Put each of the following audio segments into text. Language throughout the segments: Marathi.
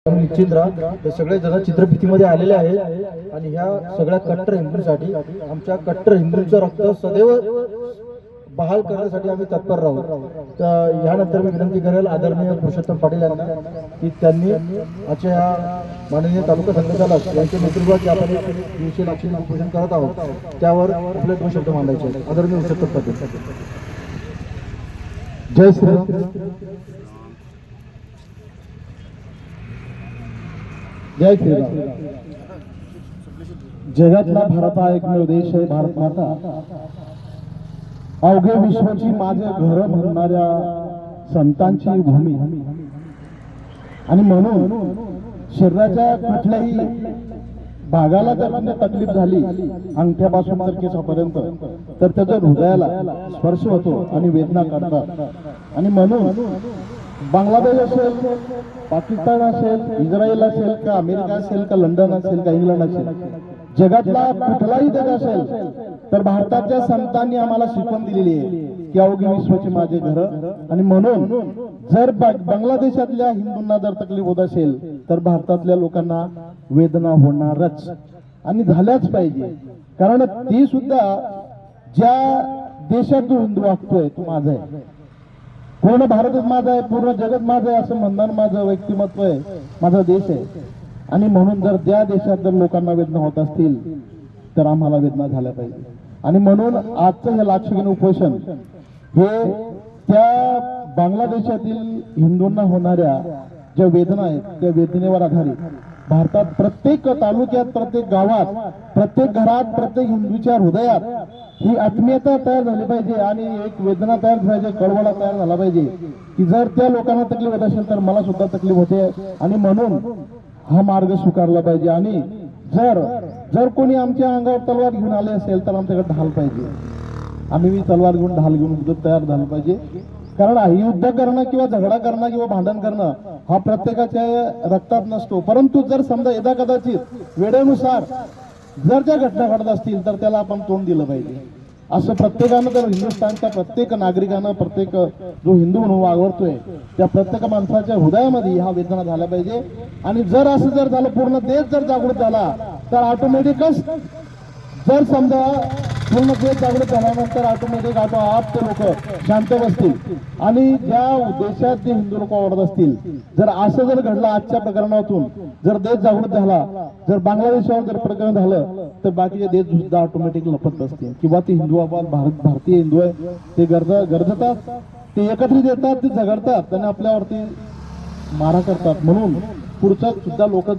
निश्चिंद्रा हे सगळे जण चित्रफितीमध्ये आलेले आहेत आणि ह्या सगळ्या कट्टर हिंदूंसाठी आमच्या कट्टर हिंदूंचं रक्त सदैव बहाल करण्यासाठी आम्ही तत्पर राहू। तर यानंतर मी विनंती करेल आदरणीय पुरुषोत्तम पाटील यांना की त्यांनी आजच्या ह्या माननीय तालुका संघचालक यांच्या नेतृत्वात आपण दिवशी लाक्षणिक उपोषण करत आहोत त्यावर आपले 2 शब्द मांडायचे आहेत। आदरणीय पुरुषोत्तम पाटील। जय श्रीराम। जय श्रीराम। जगातला भारत हा एकमेव देश आहे, भारत माता अवघे विश्वाची माझे घर म्हणणाऱ्या संतांची भूमी आणि म्हणून शरीराच्या कुठल्याही भागाला जर तकलीफ झाली अंगठ्यापासून तर केसापर्यंत तर त्याच्या हृदयाला स्पर्श होतो आणि वेदना काढतात। आणि म्हणून बांगलादेश असेल, पाकिस्तान असेल, इस्रायल असेल का अमेरिका असेल का लंडन असेल का इंग्लंड असेल, जगातला कुठलाही देश असेल तर भारताच्या संतांनी आम्हाला शिकवण दिलेली आहे की अवघे विश्वाचे माझे घर। आणि म्हणून जर बांगलादेशातल्या हिंदूंना जर तकलीफ होत असेल तर भारतातल्या लोकांना वेदना होणारच आणि झाल्याच पाहिजे। कारण ती सुद्धा ज्या देशात जो हिंदू वागतोय तो माझा आहे, पूर्ण भारतच माझा आहे, पूर्ण जगत माझं आहे असं म्हणणं माझं व्यक्तिमत्व आहे, माझा देश आहे। आणि म्हणून जर त्या देशात जर लोकांना वेदना होत असतील तर आम्हाला वेदना झाल्या पाहिजे। आणि म्हणून आजचं हे लाक्षणिक उपोषण हे त्या बांगलादेशातील हिंदूंना होणाऱ्या ज्या वेदना आहेत त्या वेदनेवर आधारित भारतात प्रत्येक तालुक्यात, प्रत्येक गावात, प्रत्येक घरात, प्रत्येक हिंदूच्या हृदयात ही आत्मीयता तयार झाली पाहिजे आणि एक वेदना तयार झाली, कळवळा तयार झाला पाहिजे की जर त्या लोकांना तकलीफ होत असेल तर मला सुद्धा तकलीफ होते। आणि म्हणून हा मार्ग स्वीकारला पाहिजे। आणि जर कोणी आमच्या अंगावर तलवार घेऊन आले असेल तर आमच्याकडे ढाल पाहिजे, आम्ही तलवार घेऊन ढाल घेऊन तयार झालं पाहिजे। कारण युद्ध करणं किंवा झगडा करणं किंवा भांडण करणं हा प्रत्येकाच्या रक्तात नसतो, परंतु जर समजा यदा कदाचित वेळेनुसार जर ज्या घटना घडत असतील तर त्याला आपण तोंड दिलं पाहिजे। असं प्रत्येकानं तर हिंदुस्थानच्या प्रत्येक नागरिकानं, प्रत्येक जो हिंदू म्हणून वावरतोय त्या प्रत्येक माणसाच्या हृदयामध्ये हा वेदना झाला पाहिजे। आणि जर असं जर झालं, पूर्ण देश जर जागृत झाला तर ऑटोमॅटिकच जर समजा पूर्ण देश जागृत झाल्यानंतर ऑटोमॅटिक आपोआप ते लोक शांत बसतील। आणि ज्या देशात जे हिंदू लोक वावरत असतील जर असं जर घडलं आजच्या प्रकरणातून जर देश जागृत झाला, जर बांगलादेशावर जर प्रकरण झालं तर बाकीचे देश सुद्धा ऑटोमॅटिक लपत असतील किंवा ते हिंदू आपण भारतीय हिंदू आहे ते गरजतात, ते एकत्रित येतात, ते झगडतात आणि आपल्यावरती मारा करतात। म्हणून पुढचा सुद्धा लोक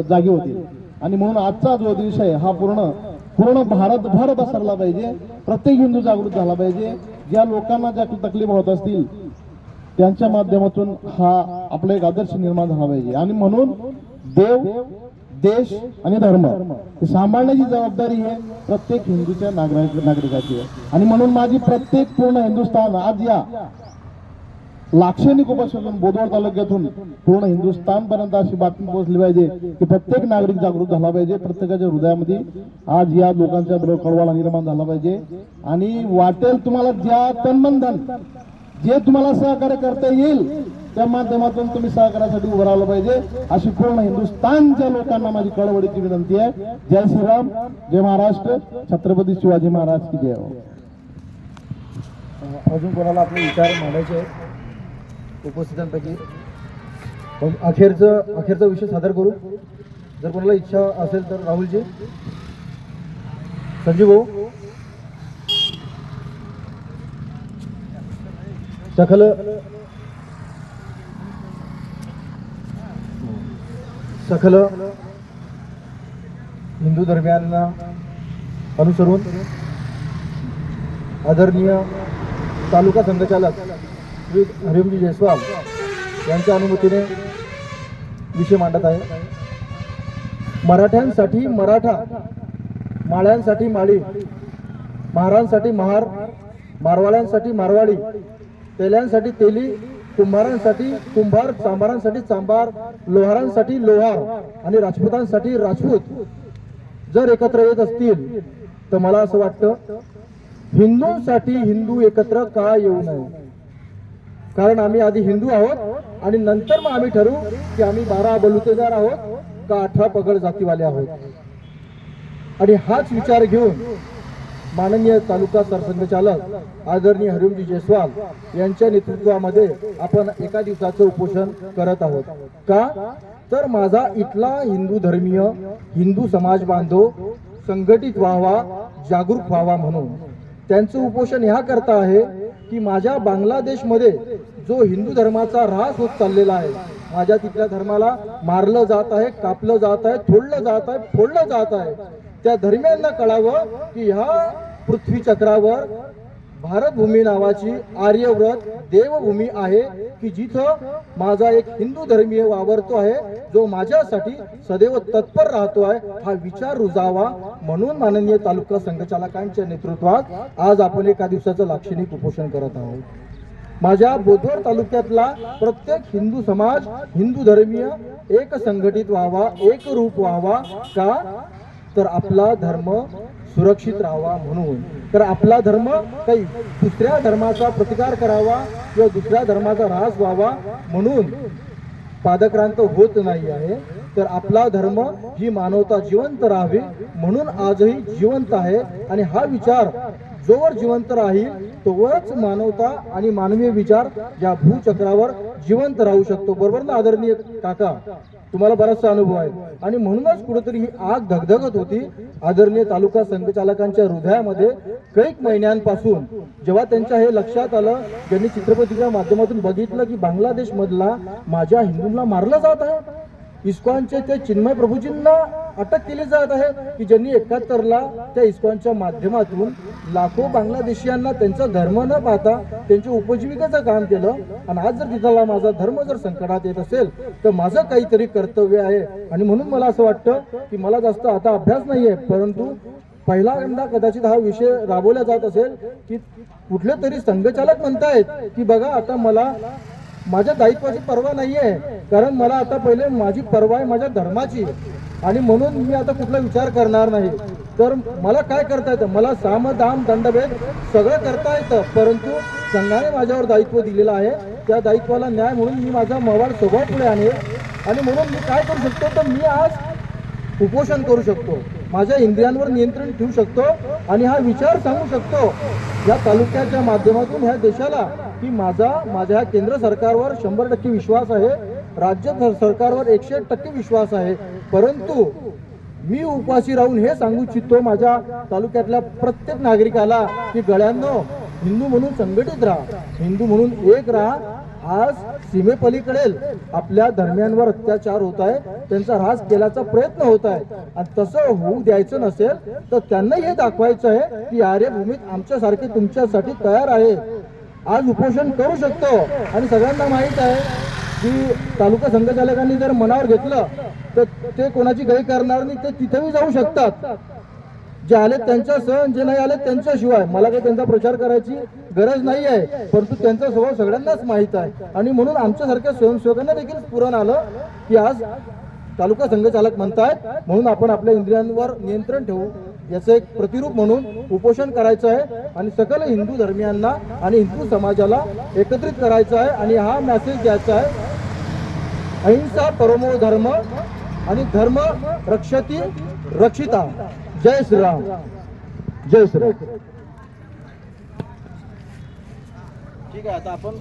जागे होतील। आणि म्हणून आजचा जो दिवस आहे हा पूर्ण भारतभर पसरला पाहिजे, प्रत्येक हिंदू जागृत झाला पाहिजे। ज्या लोकांना ज्या तकलीफ होत असतील त्यांच्या माध्यमातून हा आपला एक आदर्श निर्माण झाला पाहिजे। आणि म्हणून देव, देश आणि धर्म हे सांभाळण्याची जबाबदारी आहे प्रत्येक हिंदूच्या नागरिकाची आहे। आणि म्हणून माझी प्रत्येक पूर्ण हिंदुस्थान आज या लाक्षणिक उपोषण बोदवड तालुक्यातून पूर्ण हिंदुस्थान पर्यंत अशी बातमी पोहोचली पाहिजे की प्रत्येक नागरिक जागृत झाला पाहिजे, प्रत्येकाच्या हृदयामध्ये आज या लोकांच्या बरोबर कळवळा निर्माण झाला पाहिजे। आणि वाटेल तुम्हाला ज्या तनमनधन जे तुम्हाला सहकार्य करता येईल त्या माध्यमातून तुम्ही सहकार्यासाठी उभं राहिलं पाहिजे अशी पूर्ण हिंदुस्थानच्या लोकांना माझी कळवळीची विनंती आहे। जय श्रीराम, जय महाराष्ट्र, छत्रपती शिवाजी महाराज की जय हो। अजून कोणाला आपले विचार मांडायचे आहेत उपस्थितांपैकी? अखेरचा विषय सादर करू जर कोणाला इच्छा असेल तर राहुलजी, संजीव भाऊ, सखल हिंदू धर्मियांना अनुसरून आदरणीय तालुका संघचालक श्री हरिओमजी जयस्वाल यांच्या अनुमतीने विषय मांडत आहे। मराठ्यांसाठी मराठा, माळ्यांसाठी माळी, महारांसाठी महार, मारवाड्यांसाठी मारवाडी, तेल्यांसाठी तेली, कुंभारांसाठी कुंभार, चांभारांसाठी चांभार, लोहारांसाठी लोहार आणि राजपुतांसाठी राजपूत जर एकत्र येत असतील तर मला असं वाटतं हिंदूंसाठी हिंदू एकत्र का येऊ नये। कारण आम्ही आधी हिंदू आहोत आणि नंतर मग आम्ही ठरवू की आम्ही 12 बलुतेदार आहोत का 18 पगड जातीवाले आहोत. आणि हाच विचार घेऊन माननीय तालुका सरसंघचालक आदरणीय हरिओमजी जयस्वाल यांच्या नेतृत्वामध्ये आपण एका दिवसाचं उपोषण करत आहोत. का तर माझा इथला हिंदू धर्मीय हिंदू समाज बांधव संघटित व्हावा, जागरूक व्हावा म्हणून. त्यांचं उपोषण ह्या करता आहे की माझ्या बांगलादेशमध्ये जो हिंदू धर्माचा ऱ्हास होत चाललेला आहे, माझ्या तिथल्या धर्माला मारलं जात आहे, कापलं जात आहे, तोडलं जात आहे, फोडलं जात आहे, त्या धर्मियांना कळावं की ह्या पृथ्वी चक्रावर भारतभूमी नावाची आर्यव्रत देवभूमी आहे की जिथं माझा एक हिंदू धर्मीय वावरतो आहे, जो माझ्यासाठी सदैव तत्पर राहतो आहे. हा विचार रुजावा म्हणून माननीय तालुका संघचालकांच्या नेतृत्वात आज आपण एका दिवसाचं लाक्षणिक उपोषण करत आहोत. माझ्या बोधवड तालुक्यातला प्रत्येक हिंदू समाज हिंदू धर्मीय एक संघटित व्हावा, एक रूप व्हावा. का तर आपला धर्म सुरक्षित राहावा म्हणून. तर आपला धर्म काही दुसऱ्या धर्माचा प्रतिकार करावा किंवा दुसऱ्या धर्माचा ऱ्हास व्हावा म्हणून पादक्रांत होत नाही आहे. तर आपला धर्म ही मानवता जिवंत राहावी म्हणून आजही जिवंत आहे. आणि हा विचार जोवर जिवंत राहील तोवरच मानवता आणि मानवीय विचार या भूचक्रावर जिवंत राहू शकतो. बरोबर ना आदरणीय काका? तुम्हाला बराचसा अनुभव आहे. आणि म्हणूनच कुठेतरी ही आग धगधगत होती आदरणीय तालुका संघचालकांच्या हृदयामध्ये कैक महिन्यांपासून. जेव्हा त्यांच्या हे लक्षात आलं, ज्यांनी चित्रपतीच्या माध्यमातून बघितलं की बांगलादेश मधला माझ्या हिंदूंना मारलं जात आहे, इस्कॉनचे ते चिन्मय प्रभूजींना अटक केली जात आहे की ज्यांनी 71ला त्या इस्कॉनच्या माध्यमातून लाखो बांगलादेशीयांना त्यांचा धर्म न पाहता त्यांच्या उपजीविकेचं काम केलं. आणि आज जर तिथला माझा धर्म जर संकटात येत असेल तर माझं काहीतरी कर्तव्य आहे. आणि म्हणून मला असं वाटतं की मला जास्त आता अभ्यास नाहीये, परंतु पहिल्यांदा कदाचित हा विषय राबवला जात असेल की कुठले तरी संघचालक म्हणतायत की बघा आता मला माझ्या दायित्वाची पर्वा नाहीये, कारण मला आता पहिले माझी पर्वा आहे माझ्या धर्माची. आणि म्हणून मी आता कुठला विचार करणार नाही. तर मला काय करता येतं? मला साम दाम दंडभेद सगळं करता येतं, परंतु संघाने माझ्यावर दायित्व दिलेलं आहे. त्या दायित्वाला न्याय म्हणून मी माझा मवाळ स्वभाव पुढे आणेल. आणि म्हणून मी काय करू शकतो तर मी आज उपोषण करू शकतो, माझ्या इंद्रियांवर नियंत्रण ठेवू शकतो आणि हा विचार सांगू शकतो या तालुक्याच्या माध्यमातून ह्या देशाला की माझ्या केंद्र सरकारवर 100% विश्वास आहे, राज्य सरकारवर 101% विश्वास आहे. परंतु मी उपाशी राहून हे सांगू इच्छितो माझ्या तालुक्यातल्या प्रत्येक नागरिकाला की गळ्यांनो, हिंदू म्हणून संघटित राहा, हिंदू म्हणून एक राहा. आज सीमेपलीकडे आपल्या धर्मियांवर अत्याचार होत आहे, त्यांचा ऱ्हास केल्याचा प्रयत्न होत आहे. आणि तसं होऊ द्यायचं नसेल तर त्यांना हे दाखवायचं आहे की आर्यभूमीत आमच्यासारखे तुमच्यासाठी तयार आहे. आज उपोषण करू शकतो. आणि सगळ्यांना माहीत आहे की तालुका संघचालकांनी जर मनावर घेतलं तर ते कोणाची गय करणार नाही, ते तिथेही जाऊ शकतात. जे आले त्यांच्या सण, जे नाही आले त्यांच्याशिवाय. मला काही त्यांचा प्रचार करायची गरज नाही आहे, परंतु त्यांचा स्वभाव सगळ्यांनाच माहीत आहे. आणि म्हणून आमच्यासारख्या स्वयंसेवकांना देखील स्फुरण आलं की आज तालुका संघचालक म्हणतायत म्हणून आपण आपल्या इंद्रियांवर नियंत्रण ठेवू, याचं एक प्रतिरूप म्हणून उपोषण करायचं आहे. आणि सकल हिंदू धर्मियांना आणि हिंदू समाजाला एकत्रित करायचं आहे. आणि हा मेसेज द्यायचा आहे, अहिंसा परमो धर्म आणि धर्म रक्षती रक्षिता. जय श्रीराम, जय श्रीराम. ठीक आहे, आता आपण